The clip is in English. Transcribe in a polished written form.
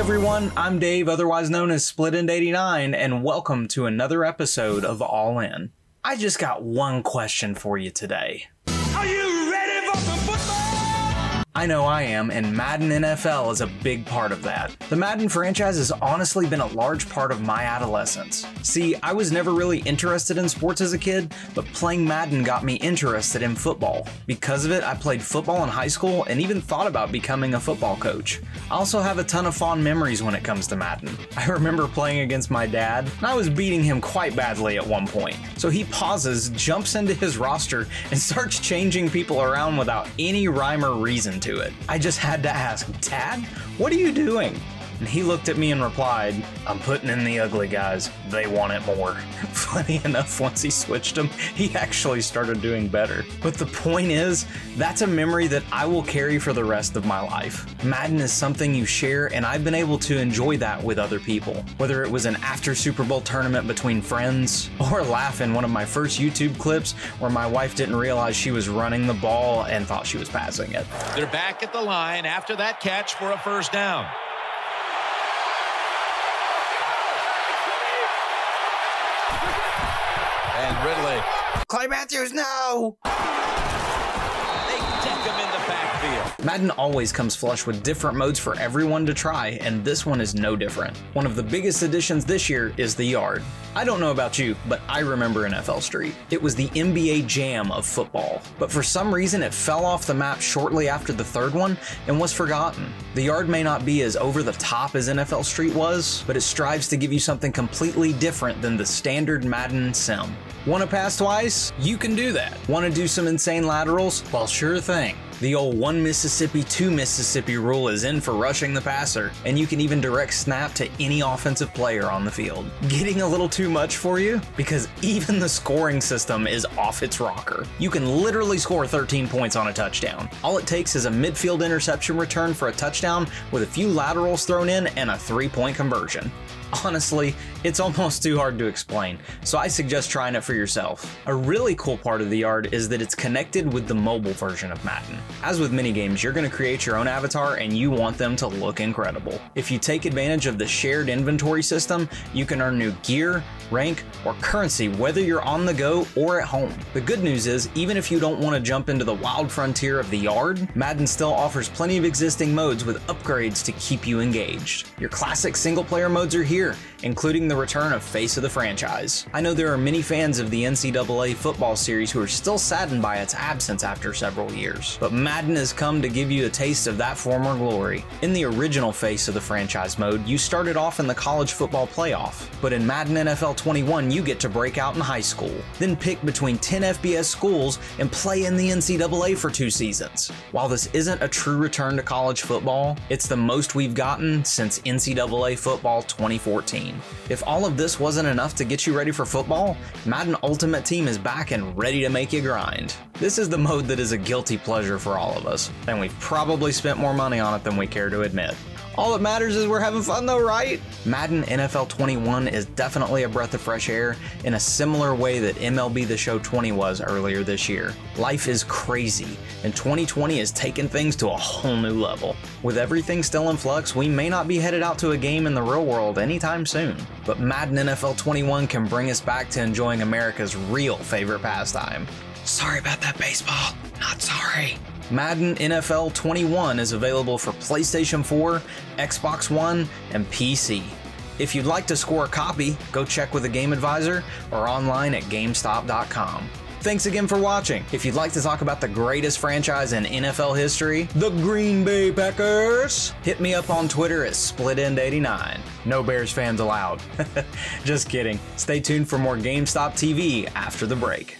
everyone, I'm Dave, otherwise known as SplitEnd89, and welcome to another episode of All In. I just got one question for you today. Are you ready for some football? I know I am, and Madden NFL is a big part of that. The Madden franchise has honestly been a large part of my adolescence. See, I was never really interested in sports as a kid, but playing Madden got me interested in football. Because of it, I played football in high school and even thought about becoming a football coach. I also have a ton of fond memories when it comes to Madden. I remember playing against my dad, and I was beating him quite badly at one point. So he pauses, jumps into his roster, and starts changing people around without any rhyme or reason to it. I just had to ask, Dad, what are you doing? And he looked at me and replied, I'm putting in the ugly guys. They want it more. Funny enough, once he switched them, he actually started doing better. But the point is, that's a memory that I will carry for the rest of my life. Madden is something you share, and I've been able to enjoy that with other people. Whether it was an after Super Bowl tournament between friends, or a laugh in one of my first YouTube clips where my wife didn't realize she was running the ball and thought she was passing it. They're back at the line after that catch for a first down. And Ridley. Clay Matthews, no! They deck him in the backfield. Madden always comes flush with different modes for everyone to try, and this one is no different. One of the biggest additions this year is the yard. I don't know about you, but I remember NFL Street. It was the NBA jam of football, but for some reason it fell off the map shortly after the third one and was forgotten. The yard may not be as over the top as NFL Street was, but it strives to give you something completely different than the standard Madden sim. Want to pass twice? You can do that. Want to do some insane laterals? Well, sure thing. The old 1 Mississippi, 2 Mississippi rule is in for rushing the passer, and you can even direct snap to any offensive player on the field. Getting a little too much for you? Because even the scoring system is off its rocker. You can literally score 13 points on a touchdown. All it takes is a midfield interception return for a touchdown with a few laterals thrown in and a 3-point conversion. Honestly, it's almost too hard to explain, so I suggest trying it for yourself. A really cool part of the yard is that it's connected with the mobile version of Madden. As with many games, you're going to create your own avatar and you want them to look incredible. If you take advantage of the shared inventory system, you can earn new gear, rank, or currency whether you're on the go or at home. The good news is, even if you don't want to jump into the wild frontier of the yard, Madden still offers plenty of existing modes with upgrades to keep you engaged. Your classic single-player modes are here, including the return of Face of the franchise. I know there are many fans of the NCAA football series who are still saddened by its absence after several years, but Madden has come to give you a taste of that former glory. In the original Face of the franchise mode, you started off in the college football playoff, but in Madden NFL 21, you get to break out in high school, then pick between 10 FBS schools and play in the NCAA for 2 seasons. While this isn't a true return to college football, it's the most we've gotten since NCAA football 2014. If all of this wasn't enough to get you ready for football, Madden Ultimate Team is back and ready to make you grind. This is the mode that is a guilty pleasure for all of us, and we've probably spent more money on it than we care to admit. All that matters is we're having fun though, right? Madden NFL 21 is definitely a breath of fresh air in a similar way that MLB The Show 20 was earlier this year. Life is crazy, and 2020 is taking things to a whole new level. With everything still in flux, we may not be headed out to a game in the real world anytime soon, but Madden NFL 21 can bring us back to enjoying America's real favorite pastime. Sorry about that, baseball. Not sorry. Madden NFL 21 is available for PlayStation 4, Xbox One, and PC. If you'd like to score a copy, go check with a game advisor or online at GameStop.com. Thanks again for watching. If you'd like to talk about the greatest franchise in NFL history, the Green Bay Packers, hit me up on Twitter at SplitEnd89. No Bears fans allowed. Just kidding. Stay tuned for more GameStop TV after the break.